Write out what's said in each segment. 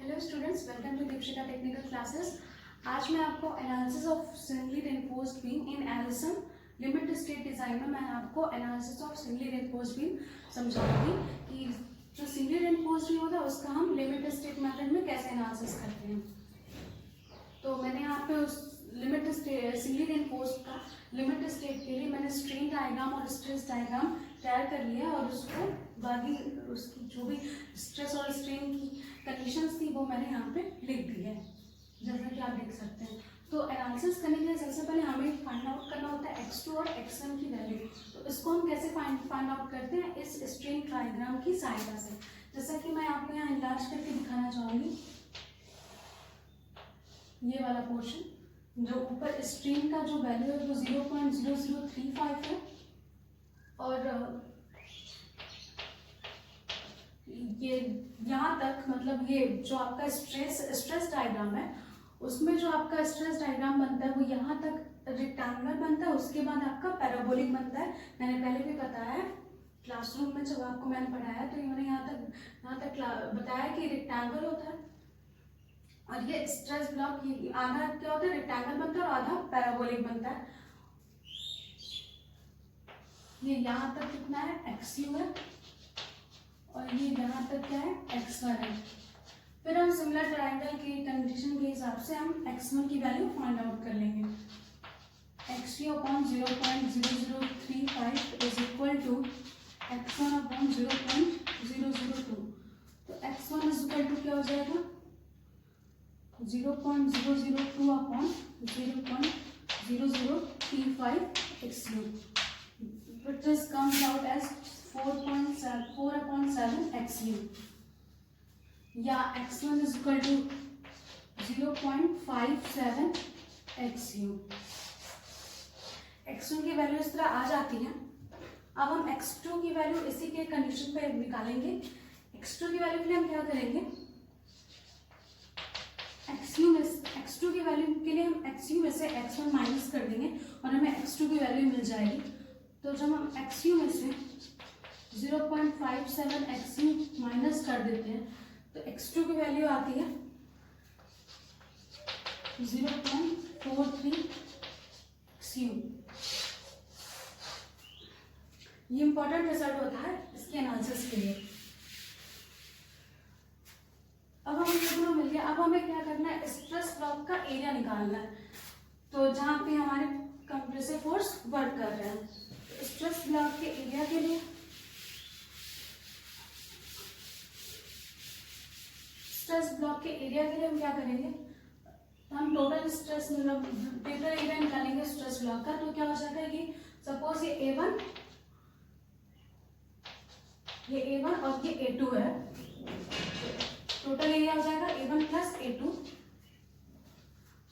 Hello students, welcome to Dikshita technical classes. आज मैं आपको analysis of singly reinforced beam in एलिसन लिमिट स्टेट डिजाइन में मैं आपको analysis of singly reinforced beam समझाऊंगी कि जो सिंगली रेनफोर्स्ड बीम होता है उसका हम लिमिट स्टेट मेथड में कैसे एनालिसिस करते हैं। तो मैंने यहाँ पे उस लिमिट स्टेट सिंगली रेनफोर्स्ड का लिमिट स्टेट के लिए मैंने स्ट्रेन डायग्राम और स्ट्रेस डायग्राम तैयार कर लिया और उसको बाकी उसकी जो भी स्ट्रेस और स्ट्रेन की कंडीशंस थी वो मैंने यहाँ पे लिख दी है, जैसा कि आप देख सकते हैं। तो एनालिसिस करने के लिए सबसे पहले हमें फाइंड आउट करना होता है x2 और x1 की वैल्यू। तो इसको हम कैसे फाइंड आउट करते हैं, इस स्ट्रेन डायग्राम की सहायता से। जैसा कि मैं आपको यहाँ इनलार्ज करके दिखाना चाहूँगी, ये वाला पोर्शन जो ऊपर स्ट्रेन का जो वैल्यू है वो 0.0035 है और ये यहाँ तक, मतलब ये जो आपका स्ट्रेस डायग्राम है उसमें जो आपका स्ट्रेस डायग्राम बनता है वो यहाँ तक रेक्टेंगुलर बनता है, उसके बाद आपका पैराबोलिक बनता है। मैंने पहले भी बताया है क्लासरूम में, जब आपको मैंने पढ़ाया तो मैंने यहाँ तक बताया कि रेक्टेंगल होता है और ये स्ट्रेस ब्लॉक, ये आधा क्या होता है, रेक्टेंगल बनता है और आधा पैराबोलिक बनता है। ये यहाँ तक कितना है, XU है और ये यहाँ तक क्या है, X1 है। फिर हम सिमिलर ट्रायंगल की कंडीशन के हिसाब से हम X1 की वैल्यू फाइंड आउट कर लेंगे। XU upon 0.0035 is equal to X1 upon 0.002। तो X1 इज इक्वल टू क्या हो जाएगा, 0.002 upon 0.0035 XU, which is comes out as 4.7 XU, या X1 is equal to 0.57 XU। X1 की वैल्यू इस तरह आ जाती है। अब हम X2 की वैल्यू इसी के कंडीशन पे निकालेंगे। X2 की वैल्यू के लिए हम क्या करेंगे, X2 की वैल्यू के लिए हम XU में से X1 माइनस कर देंगे और हमें X2 की वैल्यू मिल जाएगी। तो जब हम XU में से 0.57 XU माइनस कर देते हैं तो X2 की वैल्यू आती है 0.43 XU। ये इंपॉर्टेंट रिजल्ट होता है इसके एनालिसिस के लिए। अब हमें ये दोनों मिल गया। अब हमें क्या करना है, स्ट्रेस ब्लॉक का एरिया निकालना है, तो जहाँ पे हमारे कंप्रेसिव फोर्स वर्क कर रहे हैं। तो स्ट्रेस ब्लॉक के एरिया के लिए हम क्या करेंगे, हम टोटल स्ट्रेस मतलब टोटल एरिया निकालेंगे स्ट्रेस ब्लॉक का। तो क्या हो जाता है कि सपोज ये A1 और ये A2 है, टोटल एरिया हो जाएगा A1 प्लस A2।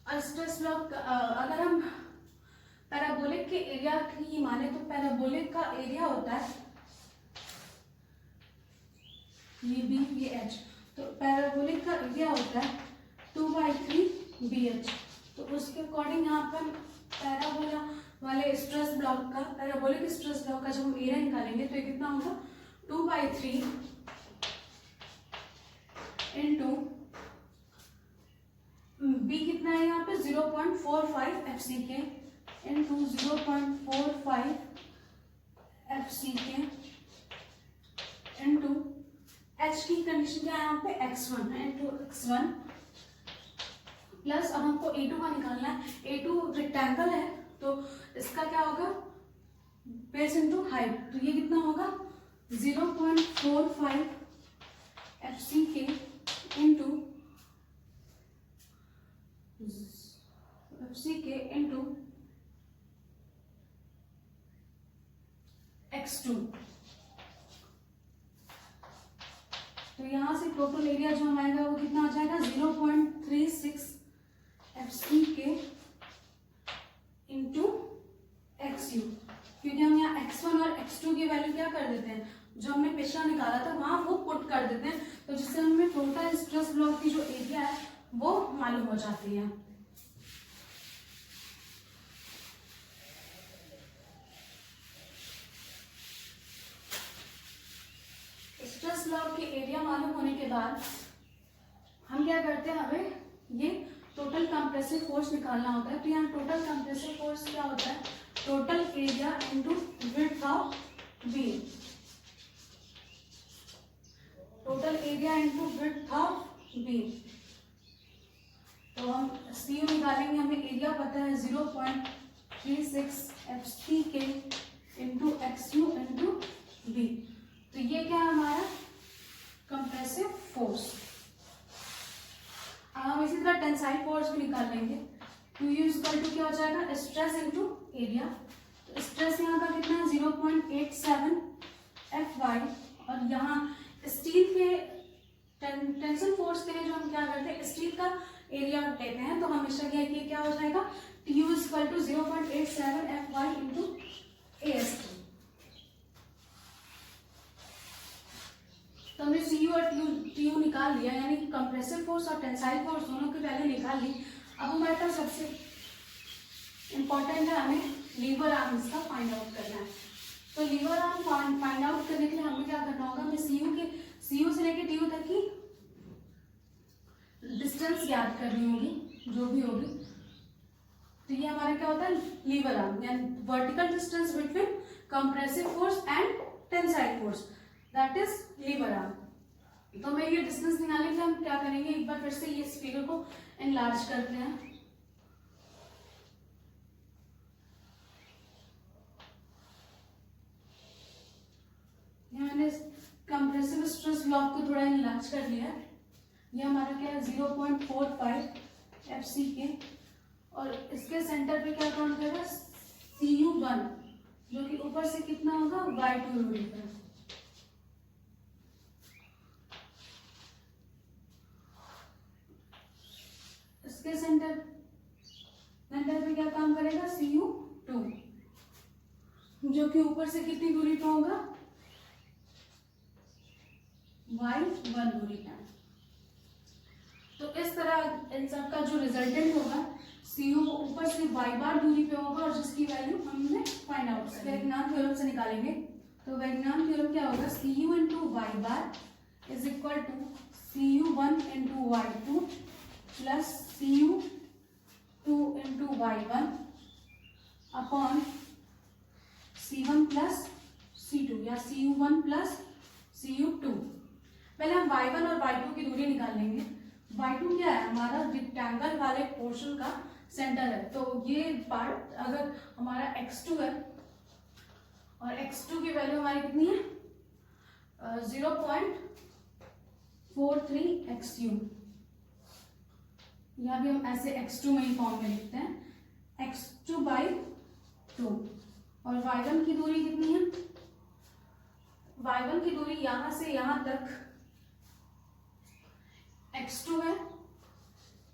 और स्ट्रेस ब्लॉक अगर हम पैराबोलिक के एरिया की माने तो पैराबोलिक का एरिया होता है ये B ये H, तो पैराबोलिक का एरिया होता है 2/3 BH। तो उसके अकॉर्डिंग यहाँ पर पैराबोला वाले स्ट्रेस ब्लॉक का, पैराबोलिक स्ट्रेस ब्लॉक का जब हम एरिया निकालेंगे तो ये कितना होगा, 2/3 इंटू B कितना है यहाँ पे 0.45 FCK into 0.45 FCK into H की कंडीशन क्या है यहाँ पे X1 है इंटू X1 प्लस, अब हमको A2 का निकालना है। A2 रेक्टेंगल है तो इसका क्या होगा, बेस इंटू हाइट, तो ये कितना होगा 0.45 FCK इंटू X2। तो यहाँ से टोटल एरिया जो हमारा वो कितना हो जाएगा 0.36 FCK इंटू XU, क्योंकि हम यहाँ X1 और X2 की वैल्यू क्या कर देते हैं, जो हमने पिछला निकाला था वहां वो पुट कर देते हैं, तो जिससे हमें टोटल स्ट्रेस ब्लॉक की जो एरिया है वो मालूम हो जाती है। स्ट्रेस ब्लॉक के एरिया मालूम होने के बाद हम क्या करते हैं, हमें ये टोटल कंप्रेसिव फोर्स निकालना होता है। तो यहाँ टोटल कंप्रेसिव फोर्स क्या होता है, total area into width of beam, total area into width of beam. तो हम सी निकालेंगे, हमें एरिया पता है 0.36 FC के इंटू XU इंटू बी। तो ये क्या है हमारा कंप्रेसिव फोर्स। अब हम इसी तरह टेंसाइल फोर्स भी निकाल लेंगे। Q इक्वल टू क्या हो जाएगा, स्ट्रेस इंटू एरिया। तो स्ट्रेस यहाँ का कितना है 0.87 FY, और यहाँ स्टील के टेंशन फोर्स के लिए जो हम क्या करते हैं, स्टील का एरिया लेते हैं। तो हमेशा क्या हो जाएगा, TU equal to 0.87 FY into AST। तो हमने CU और TU निकाल लिया, यानी कंप्रेसिव फोर्स और टेंसाइल फोर्स दोनों की वैल्यू निकाल ली। अब हमारे पास सबसे इम्पोर्टेंट है, हमें लीवर आर्म इसका फाइंड आउट करना है। तो लीवर आर्म फाइंड आउट करने के लिए हमें क्या करना होगा, हमें CU से लेकर TU तक की डिस्टेंस याद करनी होगी, जो भी होगी। तो ये हमारा क्या होता है, लीवर आर्म, यानी vertical distance between compressive force and tensile force, that is lever arm. तो मैं ये डिस्टेंस निकालने के लिए हम क्या करेंगे, एक बार फिर से ये फिगर को एनलार्ज करते हैं। मैंने कंप्रेसिव स्ट्रेस ब्लॉक को थोड़ा एनलार्ज कर लिया। ये हमारा क्या है 0.45 FC के, और इसके सेंटर पे क्या काउंट करेगा CU1, जो कि ऊपर से कितना होगा Y2 दूरी पर। इसके सेंटर पे क्या काम करेगा CU2, जो कि ऊपर से कितनी दूरी पर होगा Y1 दूरी पर। तो इस तरह इन सब का जो रिजल्टेंट होगा CU ऊपर से y बार दूरी पे होगा, और जिसकी वैल्यू हमने फाइंड आउट कर वैगनान थ्योरम से निकालेंगे। तो वैगनान थ्योरम क्या होगा, CU into y bar is equal to CU1 into Y2 plus CU2 into Y1 upon C1 plus C2 या CU1 प्लस CU2। पहले हम Y1 और Y2 की दूरी निकाल लेंगे। Y2 क्या है, हमारा रेक्टेंगल वाले पोर्शन का सेंटर है। तो ये पार्ट अगर हमारा x2 है, और x2 की वैल्यू हमारी कितनी है 0.43 XU, यहाँ भी हम ऐसे x2 में ही फॉर्म में लिखते हैं, x2/2। और Y1 की दूरी कितनी है, Y1 की दूरी यहाँ से यहाँ तक x2 है,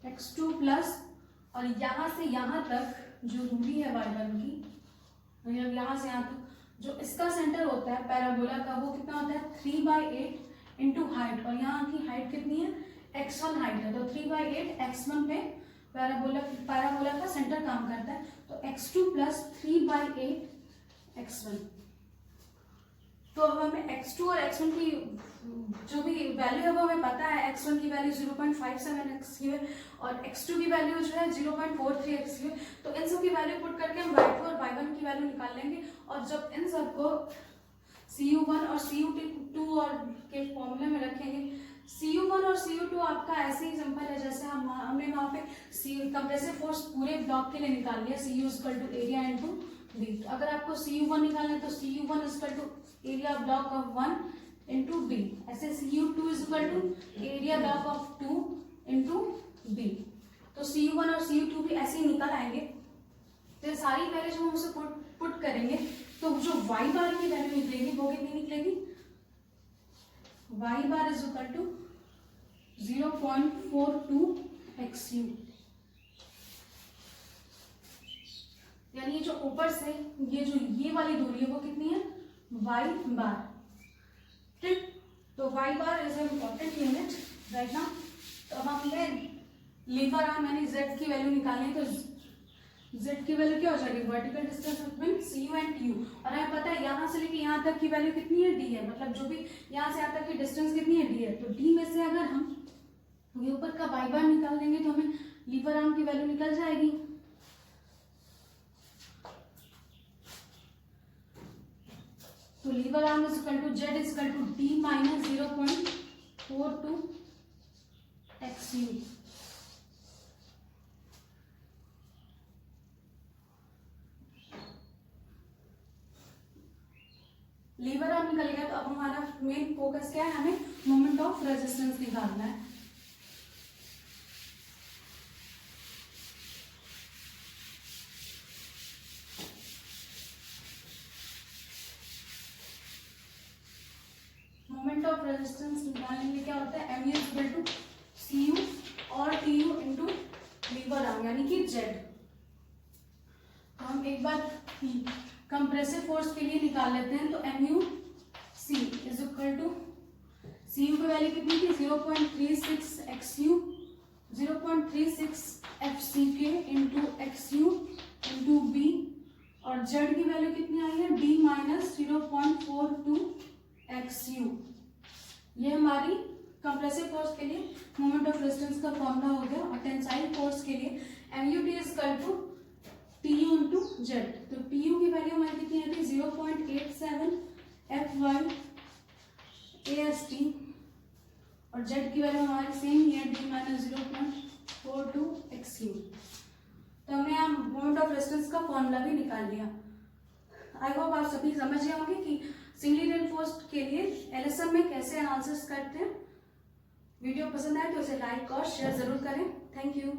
x2 प्लस, और यहाँ से यहाँ तक जो दूरी है Y1 की, मतलब यहाँ से यहाँ तक जो इसका सेंटर होता है पैराबोला का, वो कितना होता है 3/8 इंटू हाइट, और यहाँ की हाइट कितनी है x1 हाइट है। तो 3/8 x1 पे पैराबोला का सेंटर काम करता है। तो x2 प्लस 3/8 x1। तो अब हमें x2 और x1 की जो भी वैल्यू है वो हमें पता है। x1 की वैल्यू 0.57 XU है, और x2 की वैल्यू जो है 0.43 XU है। तो इन सब की वैल्यू पुट करके हम y2 और y1 की वैल्यू निकाल लेंगे। और जब इन सबको CU1 और CU2 और के फॉर्मूले में रखेंगे, CU1 और CU2 आपका ऐसे ही सिंपल है जैसे हमने वहाँ पे कंप्रेसिव फोर्स पूरे ब्लॉक के लिए निकाल लिया, CU equal to area into B. तो अगर आपको CU1 निकालना है तो CU1 equal to area block of 1 into B, ऐसे CU2 equal to area block of 2 into B. तो CU1 और CU2 भी ऐसे ही निकल आएंगे। तो ये सारी वैल्यूज हम उसे पुट करेंगे, तो जो y बार की वैल्यू निकलेगी वो कितनी निकलेगी, y bar is equal to 0.42 XU। यानी जो ऊपर से ये वाली दूरी है वो कितनी है y बार। ठीक, तो y bar is important unit right now. तो अब हमें लीवर आर्म यानी z की वैल्यू निकालनी है। तो z की वैल्यू क्या हो जाएगी, vertical distance between CU and TU। और हमें पता है यहाँ से लेके यहाँ तक की वैल्यू कितनी है d है, मतलब जो भी यहाँ से यहाँ तक की डिस्टेंस कितनी है d है। तो d में से अगर हम ये ऊपर का बाई बार निकाल देंगे तो हमें लीवर आर्म की वैल्यू निकल जाएगी। तो lever arm is equal to Z is equal to D minus 0.42 XU। Lever arm निकल गया तो अब हमारा मेन फोकस क्या है, हमें मोमेंट ऑफ रेजिस्टेंस निकालना है। मोमेंट ऑफ रेजिस्टेंस निकालने के लिए क्या होता है, MU इक्वल टू CU और TU इंटू लीवर आर्म यानी कि जेड। तो हम एक बार कंप्रेसिव फोर्स के लिए निकाल लेते हैं। तो MU C is equal to CU की वैल्यू कितनी थी 0.36 XU 0.36 FCK into XU into B और जेड की वैल्यू कितनी आई है D माइनस 0.42 XU। ये हमारी कंप्रेसिव फोर्स के लिए मोमेंट ऑफ रेजिस्टेंस का फॉर्मूला हो गया। और टेंसाइल फोर्स के लिए MUT is equal to TU into Z. तो TU की वैल्यू हमारी कितनी आती है 0.87 FY AST और जेड की वैल्यू हमारी सेम ही है D माइनस 0.42 XU। तो हमने यहाँ मोमेंट ऑफ रेजिस्टेंस का फॉर्मूला भी निकाल लिया। आई होप आप सभी समझ गए होंगे कि सिंगली रेनफोर्स्ड के लिए LSM में कैसे एनालिसिस करते हैं। वीडियो पसंद आए तो इसे लाइक और शेयर जरूर करें। Thank you.